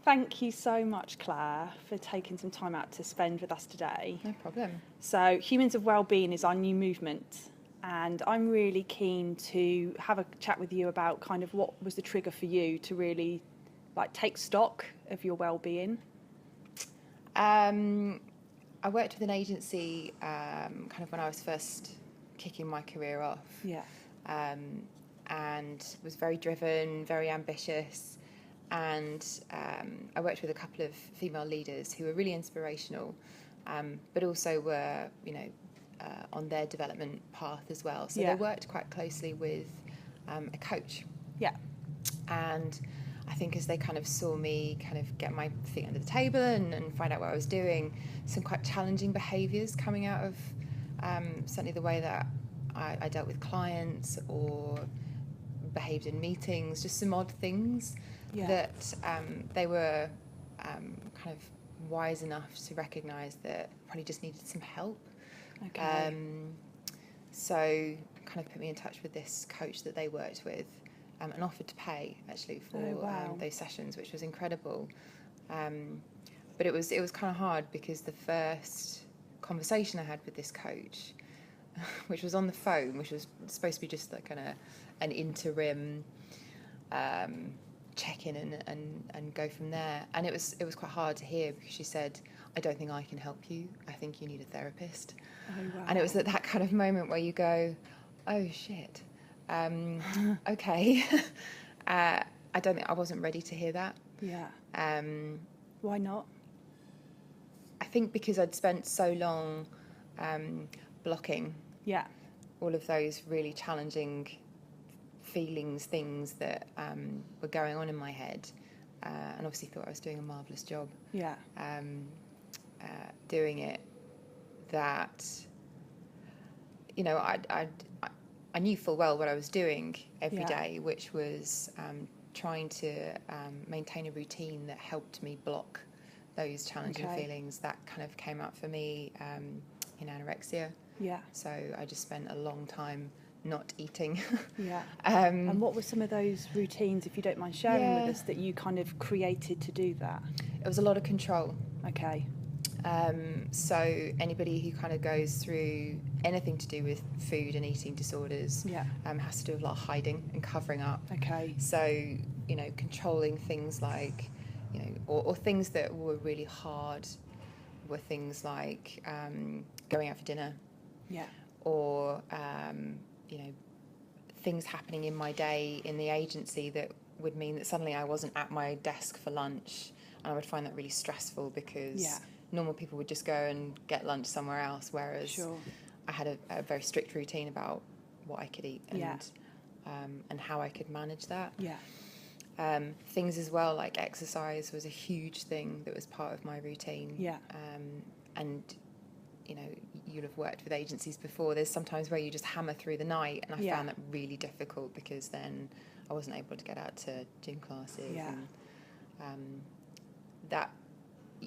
Thank you so much, Claire, for taking some time out to spend with us today. No problem. So Humans of Wellbeing is our new movement, and I'm really keen to have a chat with you about kind of what was the trigger for you to really take stock of your wellbeing. I worked with an agency kind of when I was first kicking my career off. Yeah. And was very driven, very ambitious. And I worked with a couple of female leaders who were really inspirational, but also were, on their development path as well. So they worked quite closely with a coach. Yeah. And I think as they kind of saw me kind of get my feet under the table and find out what I was doing, some quite challenging behaviours coming out of certainly the way that I dealt with clients or behaved in meetings, just some odd things that they were kind of wise enough to recognise that probably just needed some help. Okay. So kind of put me in touch with this coach that they worked with. And offered to pay actually for those sessions, which was incredible. But it was kind of hard because the first conversation I had with this coach, which was on the phone, which was supposed to be just like an interim check-in and go from there. And it was quite hard to hear because she said, "I don't think I can help you. I think you need a therapist." Oh, wow. And it was at that kind of moment where you go, "Oh shit." Okay. I wasn't ready to hear that. Yeah. Why not? I think because I'd spent so long blocking all of those really challenging feelings, things that were going on in my head, and obviously thought I was doing a marvellous job doing it, that, I knew full well what I was doing every day, which was trying to maintain a routine that helped me block those challenging feelings that kind of came up for me in anorexia. Yeah. So I just spent a long time not eating. Yeah. And what were some of those routines, if you don't mind sharing with us, that you kind of created to do that? It was a lot of control. Okay. So anybody who kind of goes through anything to do with food and eating disorders has to do with a lot of hiding and covering up. Okay. So, controlling things like, or things that were really hard were things like going out for dinner. Yeah. Or, things happening in my day in the agency that would mean that suddenly I wasn't at my desk for lunch, and I would find that really stressful because normal people would just go and get lunch somewhere else, whereas I had a very strict routine about what I could eat and how I could manage that. Yeah. Things as well like exercise was a huge thing that was part of my routine. Yeah. And you'd have worked with agencies before. There's sometimes where you just hammer through the night, and I found that really difficult because then I wasn't able to get out to gym classes. Yeah. And that.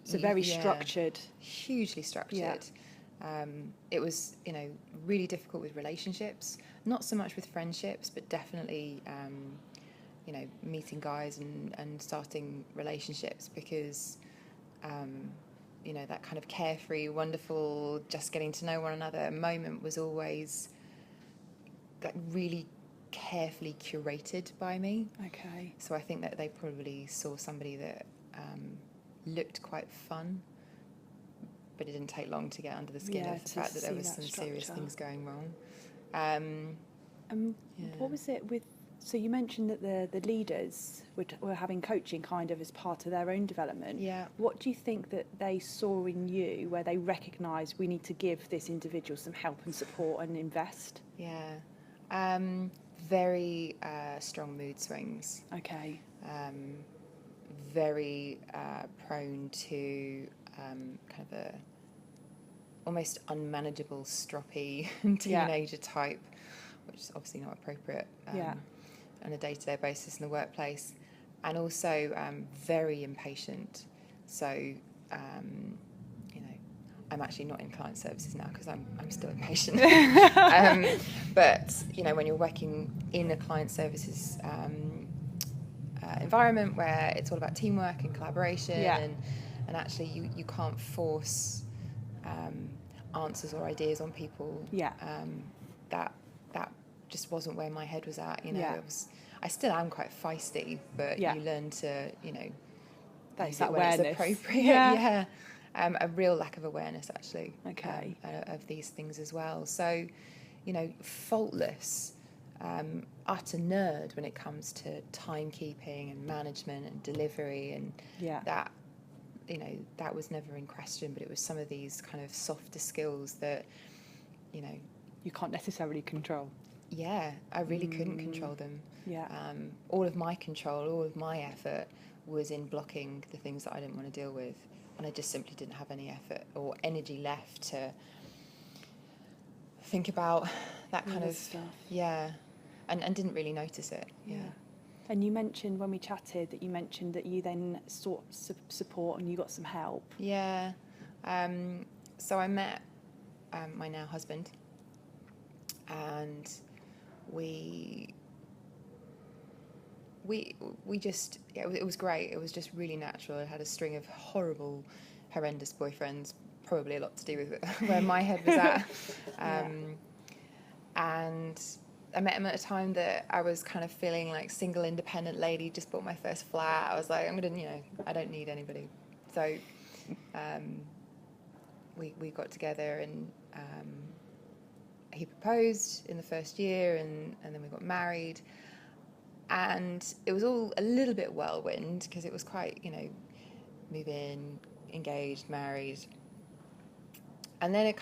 So very structured. Hugely structured. Yeah. It was, really difficult with relationships, not so much with friendships, but definitely, meeting guys and starting relationships because, that kind of carefree, wonderful, just getting to know one another moment was always like really carefully curated by me. Okay. So I think that they probably saw somebody that looked quite fun, but it didn't take long to get under the skin of the fact that there was some serious things going wrong. What was it with? So you mentioned that the leaders were having coaching kind of as part of their own development. Yeah. What do you think that they saw in you where they recognised we need to give this individual some help and support and invest? Yeah. Very strong mood swings. Okay. Very prone to kind of a almost unmanageable, stroppy teenager type, which is obviously not appropriate on a day-to-day basis in the workplace, and also very impatient. So, I'm actually not in client services now because I'm still impatient. But when you're working in a client services environment where it's all about teamwork and collaboration, Yeah. and actually you can't force answers or ideas on people. Yeah. That just wasn't where my head was at. Yeah. I still am quite feisty, but Yeah. you learn to, That's use that it when it's awareness. appropriate. Yeah. A real lack of awareness, actually, Okay. of these things as well. So, faultless, utter nerd when it comes to timekeeping and management and delivery, and Yeah. that, that was never in question, but it was some of these kind of softer skills that, You can't necessarily control. yeah, I really couldn't control them. Yeah. All of my control, all of my effort was in blocking the things that I didn't want to deal with, and I just simply didn't have any effort or energy left to think about that kind of stuff. Yeah, and didn't really notice it. Yeah. And you mentioned when we chatted that you then sought support and you got some help. Yeah. So I met my now husband, and we just, it was great. It was just really natural. I had a string of horrendous boyfriends, probably a lot to do with where my head was at. And I met him at a time that I was kind of feeling like single, independent lady, just bought my first flat. I was like, I don't need anybody. So we got together, and he proposed in the first year, and then we got married. And it was all a little bit whirlwind, because it was quite, move in, engaged, married. And then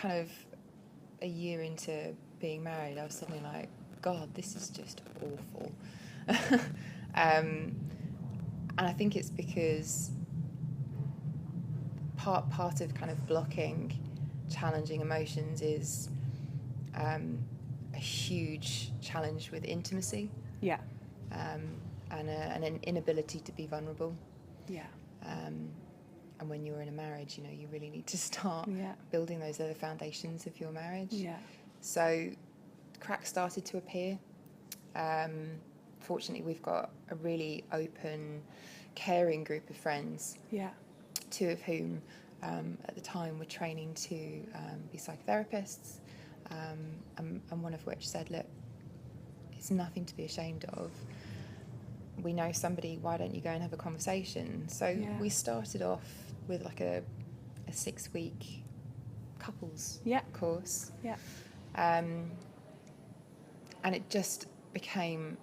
a year into being married, I was suddenly like, God, this is just awful. And I think it's because part of kind of blocking challenging emotions is a huge challenge with intimacy. Yeah. And an inability to be vulnerable. Yeah. And when you're in a marriage, you really need to start building those other foundations of your marriage. Yeah. So cracks started to appear. Fortunately, we've got a really open, caring group of friends. Yeah. Two of whom at the time were training to be psychotherapists, and one of which said, look, it's nothing to be ashamed of. We know somebody, why don't you go and have a conversation? So we started off with like a 6-week couples course. Yeah. And it just became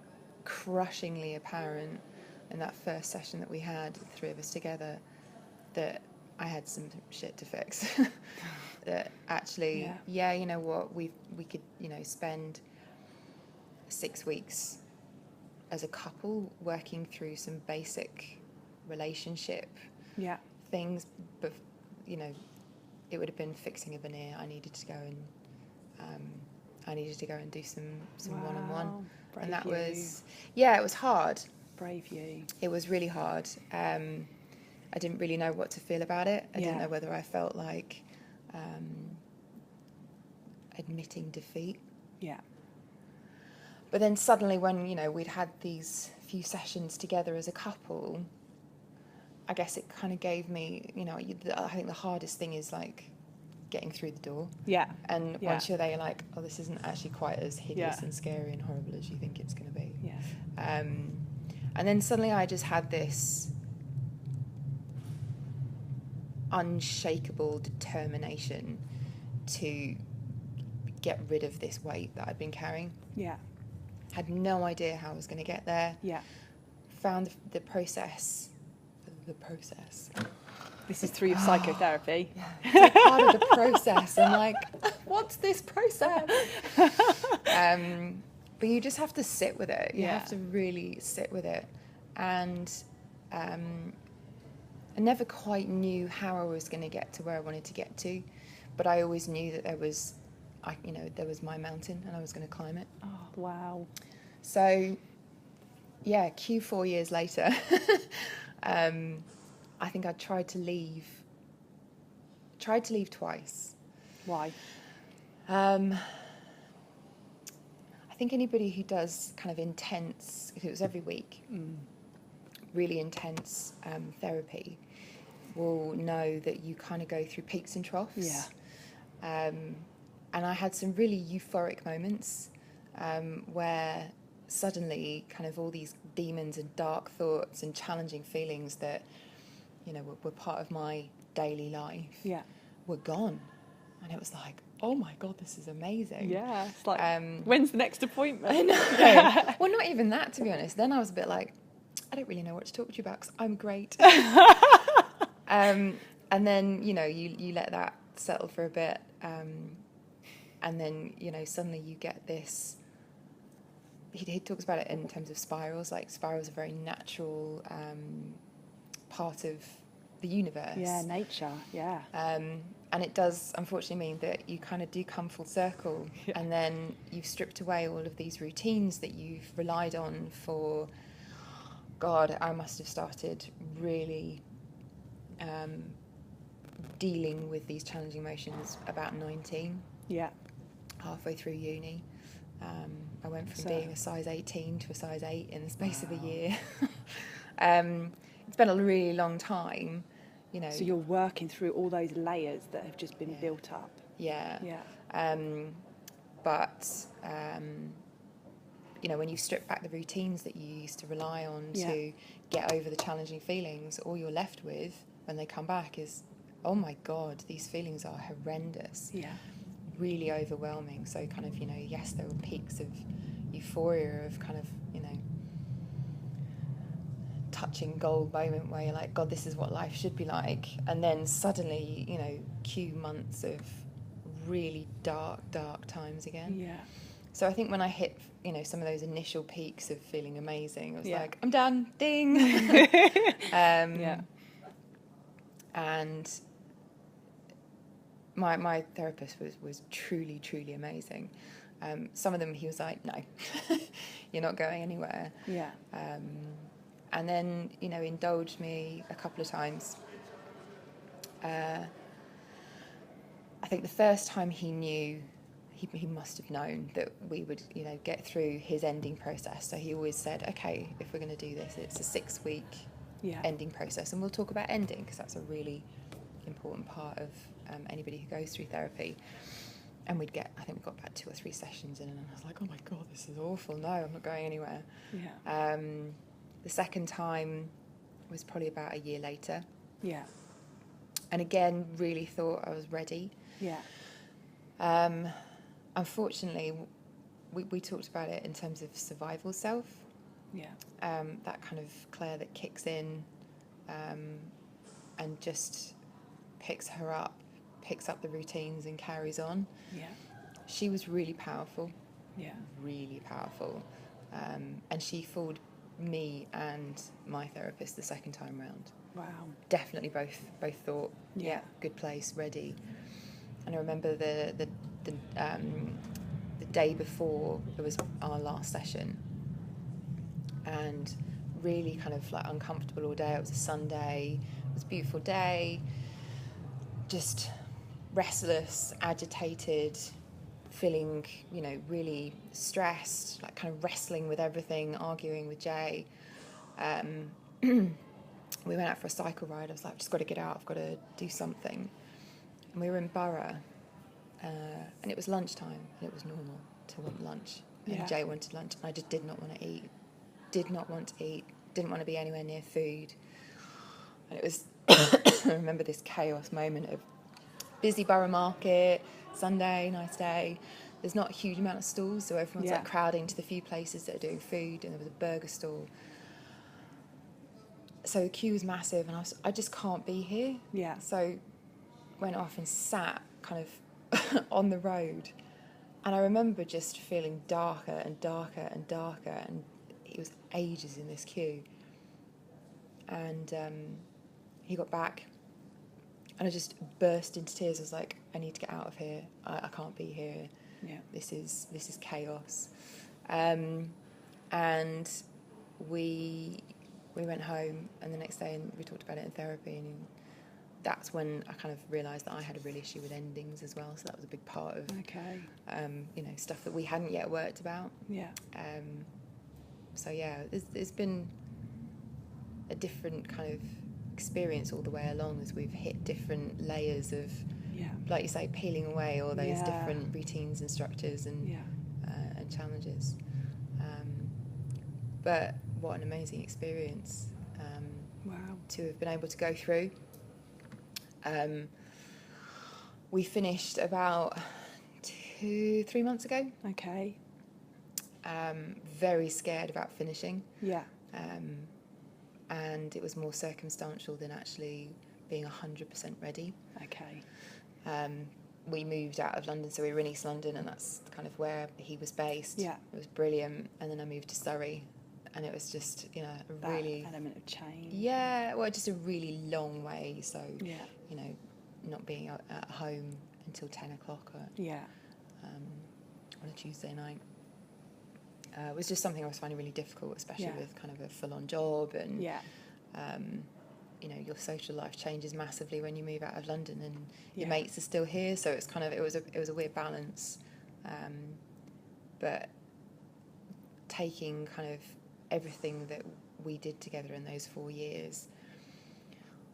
crushingly apparent in that first session that we had, the three of us together, that I had some shit to fix. That actually, you know what, we could, spend 6 weeks as a couple working through some basic relationship things, but it would have been fixing a veneer. I needed to go and do some one-on-one. Brave And that you. was it was hard. Brave you. It was really hard. I didn't really know what to feel about it. I didn't know whether I felt like admitting defeat. Yeah. But then suddenly when, we'd had these few sessions together as a couple, I guess it kind of gave me, I think the hardest thing is like getting through the door. Yeah. And once you're there, you're like, oh, this isn't actually quite as hideous and scary and horrible as you think it's going to be. Yeah. And then suddenly I just had this unshakable determination to get rid of this weight that I'd been carrying. Yeah. Had no idea how I was going to get there. Yeah. Found the process. The process. This is through your psychotherapy. Yeah. So part of the process. I'm like, what's this process? But you just have to sit with it. You have to really sit with it. And I never quite knew how I was going to get to where I wanted to get to, but I always knew that there was my mountain and I was going to climb it. Oh, wow. So, Q 4 years later, I think I tried to leave twice. Why? I think anybody who does kind of intense, if it was every week, really intense therapy will know that you kind of go through peaks and troughs. Yeah. And I had some really euphoric moments where suddenly kind of all these demons and dark thoughts and challenging feelings that, you know, were part of my daily life were gone. And it was like, oh my God, this is amazing. Yeah, it's like, when's the next appointment? I know. Yeah. Well, not even that, to be honest. Then I was a bit like, I don't really know what to talk to you about because I'm great. And then, you know, you let that settle for a bit. And then, you know, suddenly you get this. He talks about it in terms of spirals. Like, spirals are a very natural part of the universe. Yeah, nature, yeah. And it does, unfortunately, mean that you kind of do come full circle. Yeah. And then you've stripped away all of these routines that you've relied on for, God, I must have started really dealing with these challenging emotions about 19. Yeah. Halfway through uni. I went from being a size 18 to a size 8 in the space of a year. It's been a really long time, you know. So you're working through all those layers that have just been built up. Yeah. Yeah. But, you know, when you strip back the routines that you used to rely on to get over the challenging feelings, all you're left with when they come back is, oh my God, these feelings are horrendous. Yeah. Really overwhelming. So kind of, you know, yes, there were peaks of euphoria of kind of, you know, touching gold moment where you're like, God, this is what life should be like. And then suddenly, you know, cue months of really dark times again. Yeah. So I think when I hit, you know, some of those initial peaks of feeling amazing, I was like, I'm done, ding. Yeah. And my therapist was truly amazing. Some of them he was like, no, you're not going anywhere. Yeah. And then, you know, indulged me a couple of times. I think the first time he knew, he must have known that we would, you know, get through his ending process. So he always said, okay, if we're going to do this, it's a 6-week ending process, and we'll talk about ending because that's a really important part of anybody who goes through therapy. And I think we got about 2 or 3 sessions in, and I was like, oh my God, this is awful. No, I'm not going anywhere. Yeah. The second time was probably about a year later. Yeah. And again, really thought I was ready. Yeah. Unfortunately, we talked about it in terms of survival self. Yeah. That kind of Claire that kicks in and just picks up the routines and carries on. Yeah. She was really powerful. Yeah. Really powerful. And she fooled me and my therapist the second time round. Wow. Definitely both thought, good place, ready. And I remember the day before it was our last session, and really kind of like uncomfortable all day. It was a Sunday. It was a beautiful day. Just restless, agitated, feeling, you know, really stressed, like kind of wrestling with everything, arguing with Jay. We went out for a cycle ride. I was like, I've just got to get out. I've got to do something. And we were in Borough, and it was lunchtime, and it was normal to want lunch. And Jay wanted lunch, and I just did not want to eat. Didn't want to be anywhere near food. And it was, I remember this chaos moment of busy Borough Market, Sunday, nice day. There's not a huge amount of stalls, so everyone's like crowding to the few places that are doing food, and there was a burger stall. So the queue was massive, and I just can't be here. Yeah. So went off and sat kind of on the road, and I remember just feeling darker and darker and darker, and it was ages in this queue. And he got back, and I just burst into tears. I was like, I need to get out of here. I can't be here. Yeah. This is chaos. And we went home, and the next day and we talked about it in therapy, and that's when I kind of realised that I had a real issue with endings as well. So that was a big part of you know, stuff that we hadn't yet worked about. Yeah. So yeah, it's been a different kind of experience all the way along as we've hit different layers of, like you say, peeling away all those different routines and structures and challenges. But what an amazing experience to have been able to go through. We finished about 2-3 months ago. Okay. Very scared about finishing. Yeah. And it was more circumstantial than actually being 100% ready. Okay. We moved out of London, so we were in East London, and that's kind of where he was based. Yeah. It was brilliant. And then I moved to Surrey, and it was just, you know, that really element of change. Yeah, well, just a really long way. So, Yeah. you know, not being at home until 10 o'clock on a Tuesday night. It was just something I was finding really difficult, especially with kind of a full-on job and, you know, your social life changes massively when you move out of London and your mates are still here. So it's kind of, it was a weird balance. But taking kind of everything that we did together in those 4 years,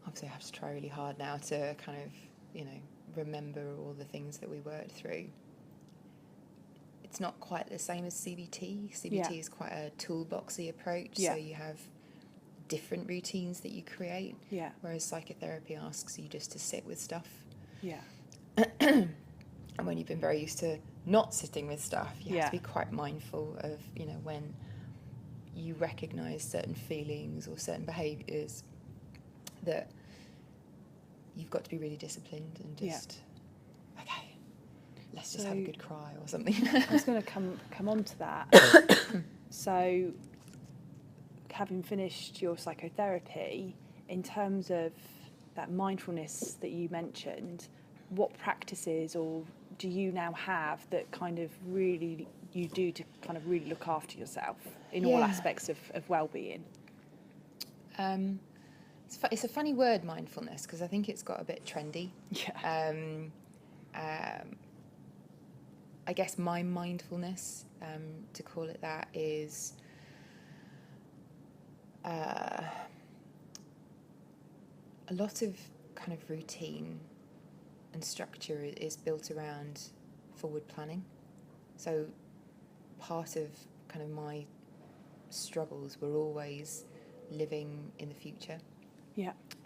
obviously I have to try really hard now to kind of, you know, remember all the things that we worked through. It's not quite the same as CBT. CBT is quite a toolboxy approach, so you have different routines that you create, whereas psychotherapy asks you just to sit with stuff. And when you've been very used to not sitting with stuff, you have to be quite mindful of, you know, when you recognise certain feelings or certain behaviours, that you've got to be really disciplined and just, okay, let's just have a good cry or something. I was going to come on to that. So, having finished your psychotherapy, in terms of that mindfulness that you mentioned, what practices or do you now have that kind of really you do to kind of really look after yourself in all aspects of well-being? It's a funny word, mindfulness, because I think it's got a bit trendy. I guess my mindfulness, to call it that, is a lot of kind of routine and structure is built around forward planning. So part of kind of my struggles were always living in the future.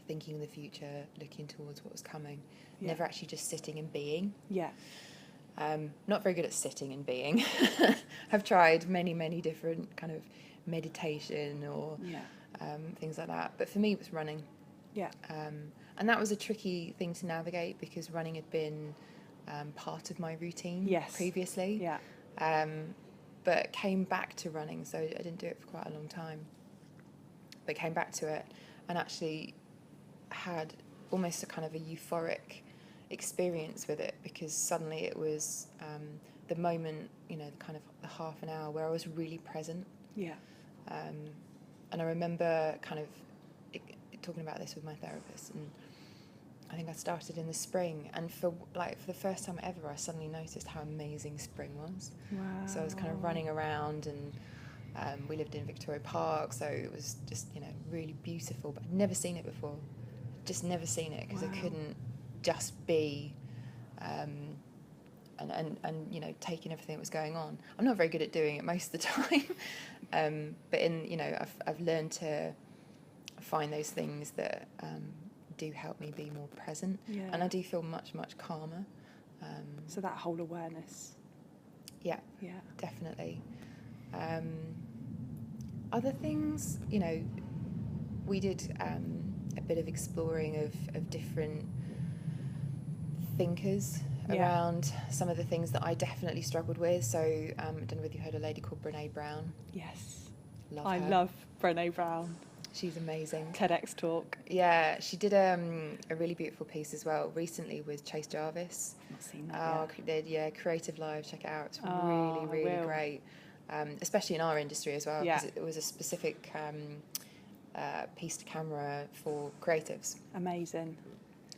Thinking in the future, looking towards what was coming. Never actually just sitting and being. Not very good at sitting and being. I've tried many different kind of meditation or things like that. But for me, it was running. And that was a tricky thing to navigate because running had been part of my routine previously. But came back to running, so I didn't do it for quite a long time. But came back to it and actually had almost a kind of a euphoric experience with it, because suddenly it was the moment, you know, the kind of the half an hour where I was really present. And I remember kind of talking about this with my therapist, and I think I started in the spring, and for the first time ever, I suddenly noticed how amazing spring was. So I was kind of running around, and we lived in Victoria Park, so it was just, you know, really beautiful, but I'd never seen it before. Just never seen it, because I couldn't just be and you know, taking everything that was going on. I'm not very good at doing it most of the time, but you know, I've learned to find those things that do help me be more present, and I do feel much calmer. So that whole awareness. Definitely. Other things, you know, we did a bit of exploring of different thinkers around some of the things that I definitely struggled with. So I don't know whether you heard a lady called Brene Brown. Yes. I love Brene Brown. She's amazing. TEDx talk. Yeah, she did a really beautiful piece as well recently with Chase Jarvis. I've not seen that yet. Creative Live, check it out. It's really great, especially in our industry as well, because it was a specific piece to camera for creatives. Amazing.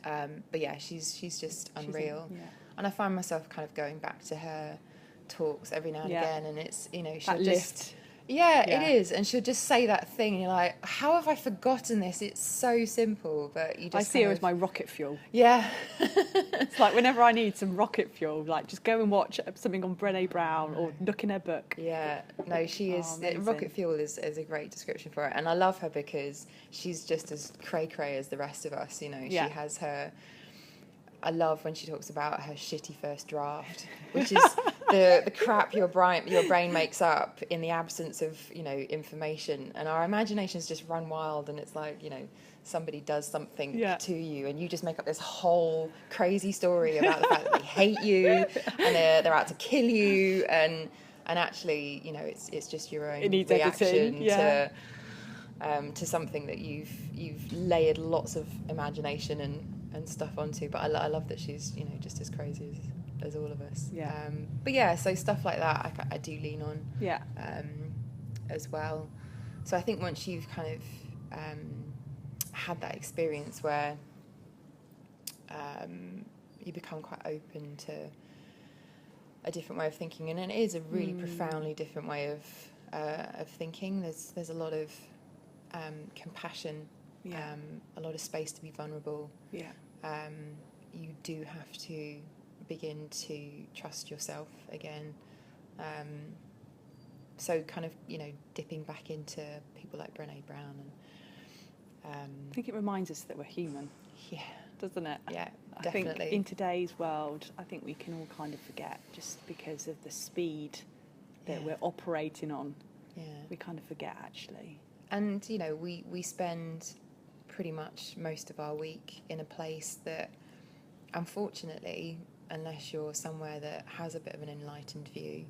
But yeah, she's just unreal. And I find myself kind of going back to her talks every now and again, and it's, you know, she'll just Yeah, Yeah. it is. And she'll just say that thing, and you're like, how have I forgotten this? It's so simple, but you just I see her as my rocket fuel. Yeah. It's like whenever I need some rocket fuel, like just go and watch something on Brene Brown or look in her book. Yeah, no, she is. amazing. Rocket fuel is a great description for it, and I love her because she's just as cray as the rest of us. You know, Yeah. she has her. I love when she talks about her shitty first draft, which is the crap your brain makes up in the absence of, you know, information, and our imaginations just run wild, and it's like, you know, somebody does something Yeah. to you and you just make up this whole crazy story about the fact that they hate you and they're out to kill you, and actually, you know, it's just your own reaction to something that you've layered lots of imagination and stuff onto. But I love that she's, you know, just as crazy as all of us. Yeah. But yeah, so stuff like that I do lean on. Yeah. As well. So I think once you've kind of had that experience where you become quite open to a different way of thinking, and it is a really profoundly different way of thinking. There's a lot of compassion, a lot of space to be vulnerable. Yeah. You do have to begin to trust yourself again. So kind of, you know, dipping back into people like Brene Brown, and I think it reminds us that we're human. Yeah. Doesn't it? Yeah, I think definitely. in today's world, I think we can all kind of forget, just because of the speed that we're operating on. Yeah. We kind of forget, actually. And, you know, we spend pretty much most of our week in a place that, unfortunately, unless you're somewhere that has a bit of an enlightened view,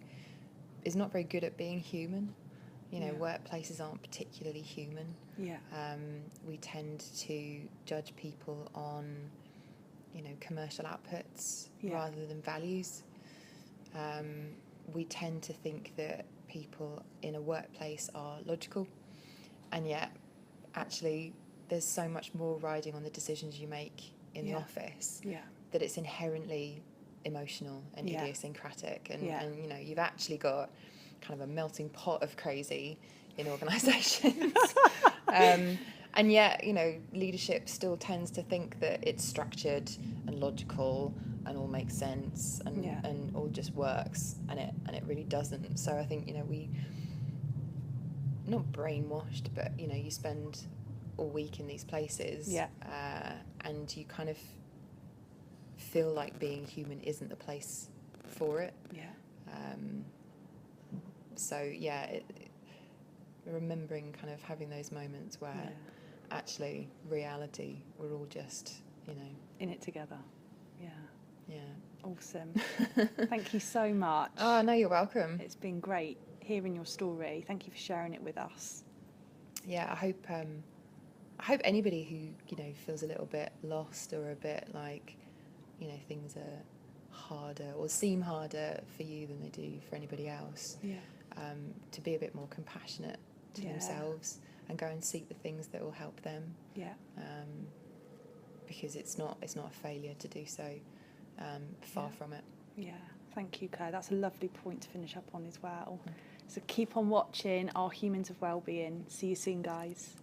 is not very good at being human. You know, workplaces aren't particularly human. Yeah. We tend to judge people on, you know, commercial outputs rather than values. We tend to think that people in a workplace are logical, and yet actually there's so much more riding on the decisions you make in the office that it's inherently emotional and idiosyncratic, and you know, you've actually got kind of a melting pot of crazy in organisations. And yet, you know, leadership still tends to think that it's structured and logical and all makes sense and all just works, and it really doesn't. So I think, you know, we not brainwashed, but, you know, you spend all week in these places, and you kind of feel like being human isn't the place for it. So remembering kind of having those moments where actually reality, we're all just, you know, in it together. Yeah. Awesome. Thank you so much. Oh, no, you're welcome. It's been great hearing your story. Thank you for sharing it with us. Yeah, I hope anybody who, you know, feels a little bit lost or a bit like, you know, things are harder or seem harder for you than they do for anybody else, to be a bit more compassionate to themselves and go and seek the things that will help them. Because it's not a failure to do so. Far from it. Yeah, thank you, Claire. That's a lovely point to finish up on as well. So keep on watching our Humans of Wellbeing. See you soon, guys.